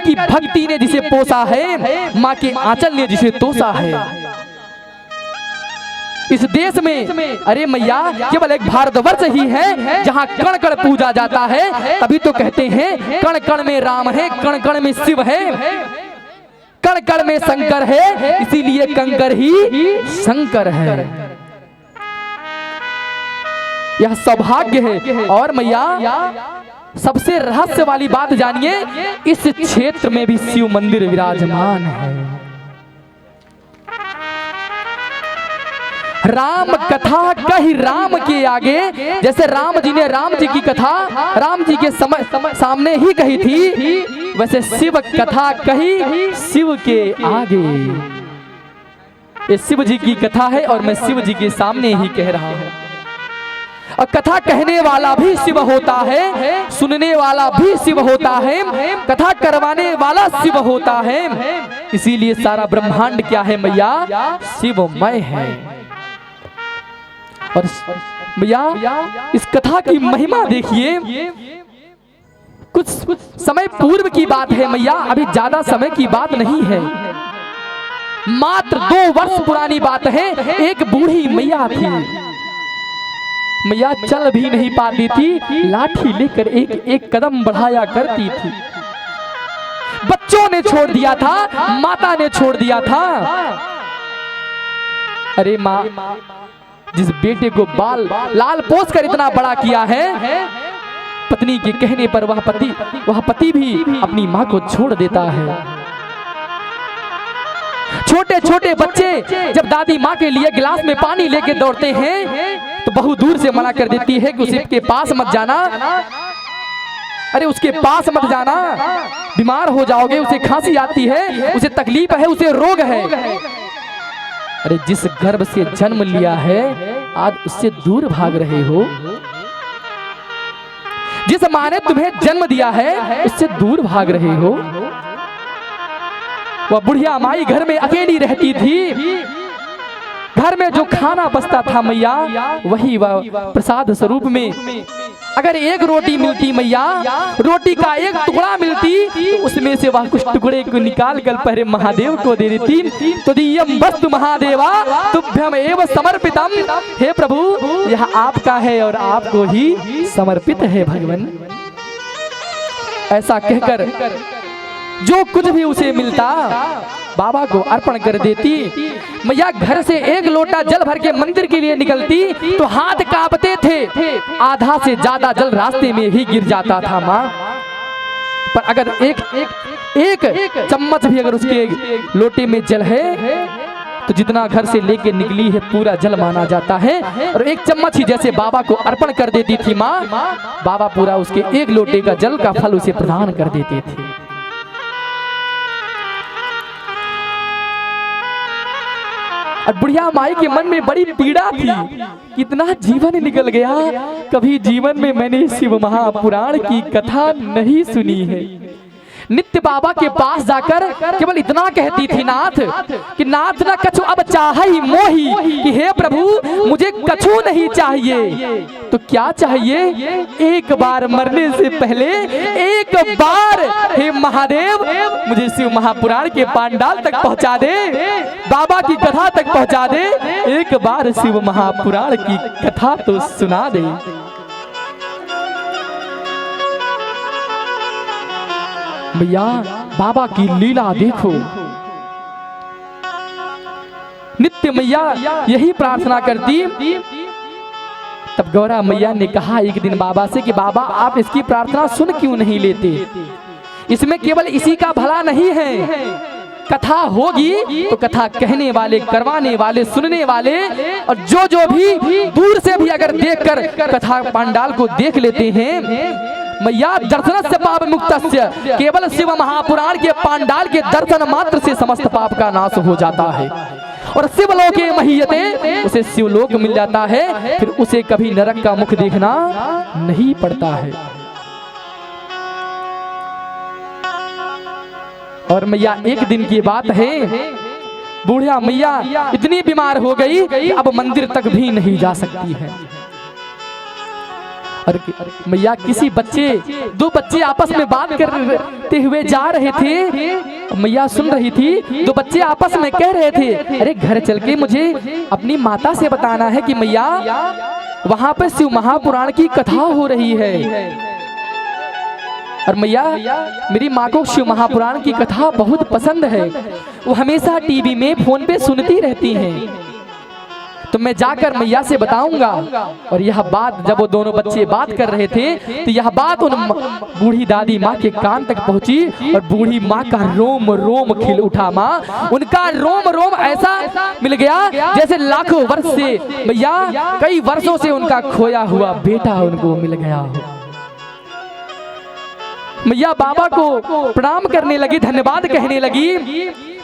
की भक्ति ने जिसे पोसा है, माँ के आंचल ने जिसे तोसा है। इस देश में अरे मैया केवल एक भारतवर्ष ही है जहाँ कण कण पूजा जाता है। तभी तो कहते हैं कण कण में राम है, कण कण में शिव है, कण कण में शंकर है, इसीलिए कंकर ही शंकर है। यह सौभाग्य है। और मैया सबसे रहस्य वाली बात जानिए, इस क्षेत्र में भी शिव मंदिर विराजमान है। राम कथा कही राम के आगे, जैसे राम जी ने राम जी की कथा राम जी के सामने ही कही थी, वैसे शिव कथा कही शिव के आगे। ये शिव जी की कथा है और मैं शिव जी के सामने ही कह रहा हूं। और कथा कहने वाला भी शिव होता है, सुनने वाला भी शिव होता है, कथा करवाने वाला शिव होता है। इसीलिए सारा ब्रह्मांड क्या है मैया, शिवमय है। और भैया इस कथा की महिमा देखिए, कुछ समय पूर्व की बात है मैया, अभी ज्यादा समय की बात नहीं है, मात्र 2 वर्ष पुरानी बात है। एक बूढ़ी मैया थी, मैया चल भी नहीं पाती थी, लाठी लेकर एक एक कदम बढ़ाया करती थी। बच्चों ने छोड़ दिया था, माता ने छोड़ दिया था। अरे माँ, जिस बेटे को लाल पोस कर इतना बड़ा किया है, पत्नी के कहने पर वह पति भी अपनी माँ को छोड़ देता है। छोटे छोटे बच्चे जब दादी माँ के लिए गिलास में पानी लेके दौड़ते हैं तो बहू दूर से मना कर देती है कि उसके पास मत जाना, अरे उसके पास मत जाना, बीमार हो जाओगे, उसे खांसी आती है, उसे तकलीफ है, उसे रोग है। अरे जिस गर्भ से जन्म लिया है आज उससे दूर भाग रहे हो, जिस माँ ने तुम्हें जन्म दिया है उससे दूर भाग रहे हो। वह बुढ़िया माई घर में अकेली रहती थी, घर में जो खाना बचता था मैया वही वह प्रसाद स्वरूप में अगर एक रोटी मिलती मैया, रोटी का एक टुकड़ा मिलती तो उसमें से वह कुछ टुकड़े को निकाल कर पहले महादेव को दे देती। तो दियम वस्तु महादेवा तुभ्यम एव समर्पितम, हे प्रभु यह आपका है और आपको ही समर्पित है भगवान। ऐसा कहकर जो कुछ भी उसे मिलता बाबा को अर्पण कर देती। मैया घर से एक लोटा जल भर के मंदिर के लिए निकलती तो हाथ कांपते थे, आधा से ज्यादा जल रास्ते में ही गिर जाता था माँ। पर अगर एक चम्मच भी अगर उसके लोटे में जल है तो जितना घर से लेके निकली है पूरा जल माना जाता है। और एक चम्मच ही जैसे बाबा को अर्पण कर देती थी माँ, बाबा पूरा उसके एक लोटे का जल का फल उसे प्रदान कर देते थे। और बुढ़िया माई के मन में बड़ी पीड़ा थी, कितना जीवन निकल गया, कभी जीवन में मैंने शिव महापुराण की कथा नहीं सुनी है। नित्य बाबा के पास जाकर केवल इतना कहती थी नाथ कि नाथ ना कछु अब चाहे मोही, कि हे प्रभु मुझे कछु नहीं चाहिए। तो क्या चाहिए, एक बार मरने से पहले एक बार हे महादेव मुझे शिव महापुराण के पांडाल तक पहुंचा दे, बाबा की कथा तक पहुंचा दे, एक बार शिव महापुराण की कथा तो सुना दे। भैया बाबा की लीला देखो, नित्य मैया यही प्रार्थना करती। तब गौरा मैया ने कहा एक दिन बाबा से कि बाबा आप इसकी प्रार्थना सुन क्यों नहीं लेते, इसमें केवल इसी का भला नहीं है, कथा होगी तो कथा कहने वाले, करवाने वाले, सुनने वाले और जो भी दूर से भी अगर देखकर कथा पांडाल को देख लेते हैं, मैया दर्शनस्य पाप मुक्तस्य, केवल शिव महापुराण के पांडाल के दर्शन मात्र से समस्त पाप का नाश हो जाता है। और शिवलोके महीयते, उसे शिवलोक मिल जाता है, फिर उसे कभी नरक का मुख देखना नहीं पड़ता है। और मैया एक दिन की बात है, बूढ़िया मैया इतनी बीमार हो गई कि अब मंदिर तक भी नहीं जा सकती है। और मैया किसी बच्चे, दो बच्चे आपस में बात करते हुए जा रहे थे। मैया सुन रही थी। दो बच्चे आपस में कह रहे थे, अरे घर चल के मुझे अपनी माता से बताना है कि मैया वहां पर शिव महापुराण की कथा हो रही है। और मैया मेरी माँ को शिव महापुराण की कथा बहुत पसंद है, वो हमेशा टीवी में फोन पे सुनती रहती हैं, तो मैं जाकर मैया से बताऊंगा। और यह बात जब वो दोनों बच्चे बात कर रहे थे तो यह बात उन बूढ़ी दादी माँ के कान तक पहुंची और बूढ़ी माँ का रोम रोम खिल उठा। माँ उनका रोम रोम ऐसा मिल गया जैसे लाखों वर्ष से मैया कई वर्षों से उनका खोया हुआ बेटा उनको मिल गया हो। मैया बाबा को प्रणाम करने लगी, धन्यवाद कहने लगी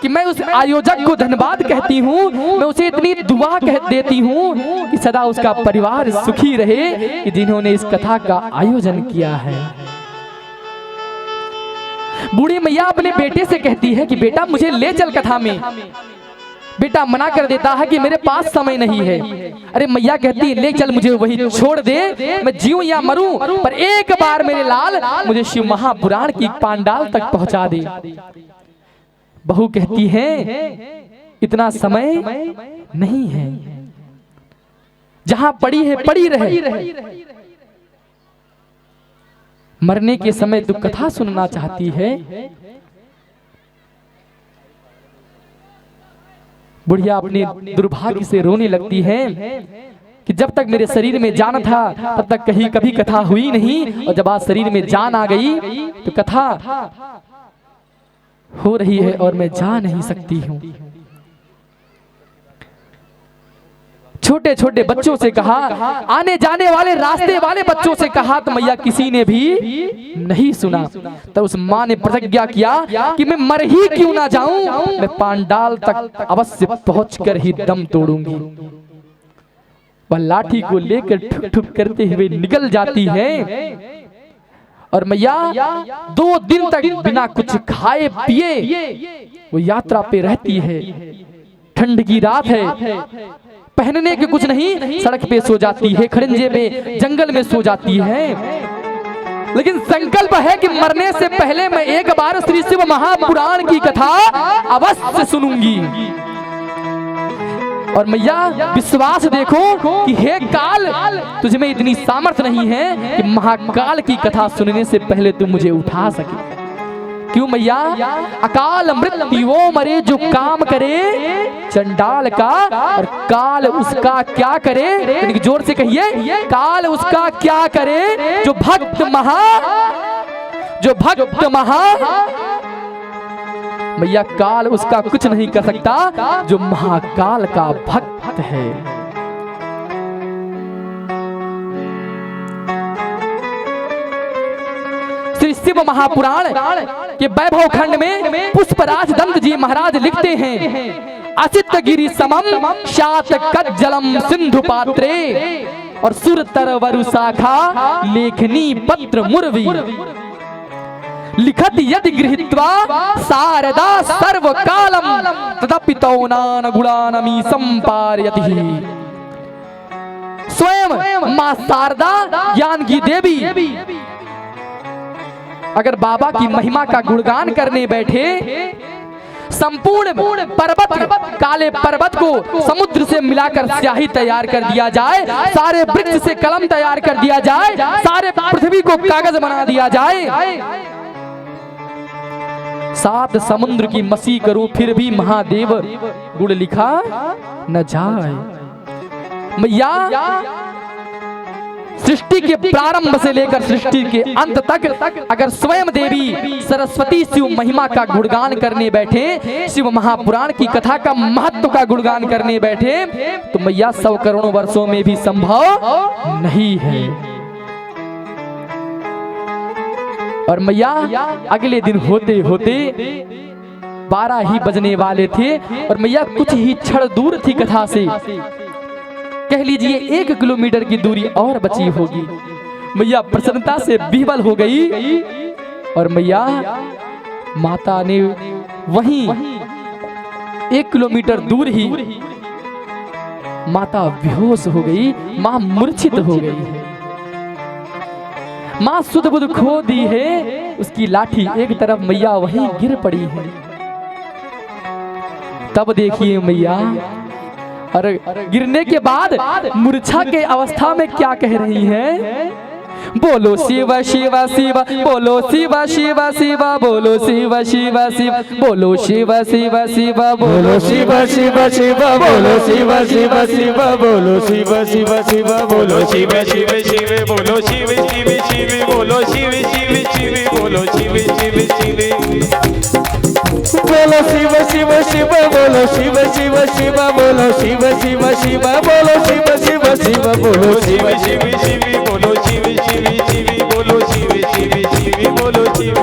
कि मैं उस आयोजक को धन्यवाद कहती हूँ, मैं उसे इतनी दुआ कह देती हूँ कि सदा उसका परिवार सुखी रहे कि जिन्होंने इस कथा का आयोजन किया है। बूढ़ी मैया अपने बेटे से कहती है कि बेटा मुझे ले चल कथा में। बेटा मना कर देता है कि मेरे पास समय नहीं है। अरे मैया कहती है ले चल, मुझे वही छोड़ दे, मैं जीऊं या मरूं, पर एक बार मेरे लाल मुझे शिव महापुराण की पांडाल तक पहुंचा दे। बहू कहती है इतना समय नहीं है, जहां पड़ी है पड़ी रहे। मरने के समय तू कथा सुनना चाहती है। बुढ़िया अपने दुर्भाग्य से रोने लगती है कि जब तक मेरे शरीर में जान था तब तक कहीं कभी कथा हुई नहीं, और जब आज शरीर में जान आ गई तो कथा हो रही है और मैं जा नहीं सकती हूँ। छोटे छोटे बच्चों से कहा, आने जाने वाले रास्ते वाले बच्चों से कहा, तो मैया किसी ने भी नहीं सुना। तो उस माँ ने प्रतिज्ञा किया कि मैं मर ही क्यों ना जाऊं, मैं पांडाल तक अवश्य पहुंचकर ही दम तोड़ूंगी। वह लाठी को लेकर ठुक ठुक करते हुए निकल जाती है। और मैया 2 दिन तक बिना कुछ खाए पिए वो यात्रा पे रहती है। ठंड की रात है, पहनने के कुछ नहीं, सड़क पे सो जाती है, खड़ंजे में जंगल में सो जाती है। लेकिन संकल्प है कि मरने से पहले मैं एक बार श्री शिव महापुराण की कथा अवश्य सुनूंगी। और मैया विश्वास देखो कि हे काल, तुझमें इतनी सामर्थ्य नहीं है कि महाकाल की कथा सुनने से पहले तुम मुझे उठा सके। क्यों मैया? अकाल मृत्यु वो मरे जो काम करे चंडाल का, और काल उसका क्या करे, जोर से कहिए, काल उसका क्या करे जो भक्त महा मैया काल उसका कुछ नहीं कर सकता जो महाकाल का भक्त है। श्री शिव महापुराण के वैभव खंड में पुष्पराज दंत जी महाराज लिखते हैं, असित गिरि समम शात कज्जलम सिंधु पात्रे, और सुर तरवरु शाखा लेखनी पत्र मुरवी, लिखत यदि गृहीत्वा शारदा सर्व कालम तदपि तौनान गुणानमी संपारयति। स्वयं मां शारदा ज्ञान की देवी अगर बाबा की महिमा का गुणगान करने बैठे, संपूर्ण पर्वत, काले पर्वत को समुद्र से मिलाकर स्याही तैयार कर दिया जाए, सारे वृक्ष से कलम तैयार कर दिया जाए, सारे पृथ्वी को कागज बना दिया जाए, 7 समुद्र की मसी करूं फिर भी महादेव गुण लिखा न जाए। मैया सृष्टि के प्रारंभ से लेकर सृष्टि के अंत तक अगर स्वयं देवी सरस्वती शिव महिमा का गुणगान करने बैठे, शिव महापुराण की कथा का महत्व का गुणगान करने बैठे, तो मैया 100 करोड़ वर्षों में भी संभव नहीं है। और मैया अगले दिन होते होते 12 ही बजने वाले थे, और मैया कुछ ही क्षण दूर थी कथा से, कह लीजिए 1 किलोमीटर की दूरी और बची होगी। मैया प्रसन्नता से विह्वल हो गई, और मैया माता ने वहीं 1 किलोमीटर दूर ही माता बेहोश हो गई, मां मूर्छित हो गई। माँ सुध बुध खो दी है, उसकी लाठी एक तरफ, मैया वहीं गिर पड़ी है। तब देखिए मैया, और गिरने के बाद मूर्छा के अवस्था में क्या कह रही है? बोलो शिव शिव शिव, बोलो शिव शिव शिव, बोलो शिव शिव शिव, बोलो शिव शिव शिव, बोलो शिव शिव शिव, बोलो शिव शिव शिव, बोलो शिव शिव शिव, बोलो शिव शिव शिव, बोलो शिव शिव शिव, बोलो शिव शिव शिव, बोलो शिव शिव शिव, बोलो शिव शिव शिव, बोलो शिव शिव शिव, बोलो शिव शिव शिव, बोलो शिव शिव शिव, बोलो शिव शिव शिव, बोलो शिव शिव शिव, बोलो शिव शिव शिव, बोलो शिव।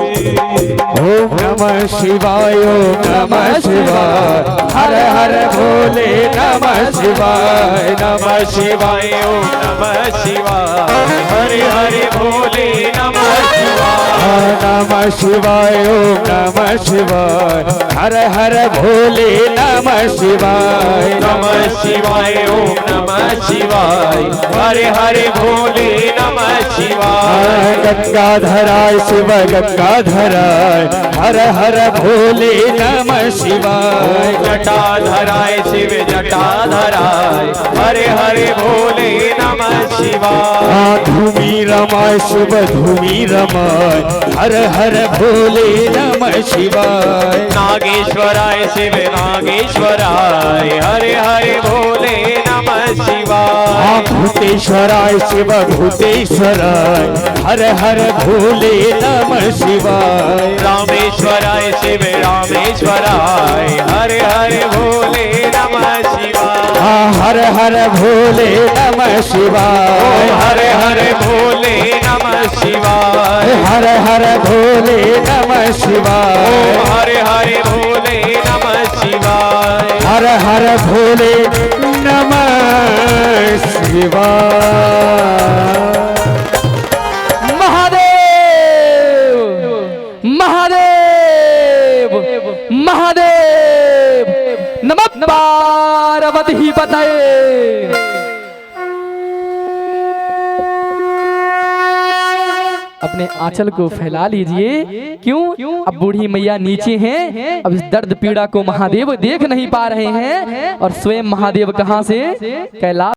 ओम नमः शिवाय, ओम नमः शिवाय, हर हर भोले नमः शिवाय, नमः शिवाय, ओम नमः शिवाय, हरे हरे भोले नमः शिवाय, नमः शिवाय, ओम नमः शिवाय, हर हर भोले नमः शिवाय, नमः शिवाय, ओम नमः शिवाय, हरे हरे भोले नमः शिवाय। गंगाधराय शिव गंगाधराय, हर हर भोले नमः शिवाय, जटाधराय शिव जटाधराय, हरे हरे भोले नमः शिवाय। धूमी रमाय शिव धूमी रमाय, हर हर भोले नमः शिवाय। नागेश्वराय शिव नागेश्वराय, हरे हरे भोले नमः शिवाय। भूतेश्वराय शिव भूतेश्वराय, हर हर भोले नमः शिवाय। रामेश्वराय शिव रामेश्वराय, हरे हरे भोले नमः शिवाय। हर हर भोले नमः शिवाय, हरे हरे भोले नमः शिवाय, हर हर भोले नमः शिवाय, हरे हरे भोले नमः शिवाय, हर हर भोले नमः शिवाय। महादेव महादेव महादेव, नमः पार्वती पतये। अपने आंचल को फैला लीजिए। क्यों? अब बूढ़ी मैया नीचे हैं, अब इस दर्द पीड़ा को महादेव देख नहीं पा रहे हैं, और स्वयं महादेव कहां से? कैलाश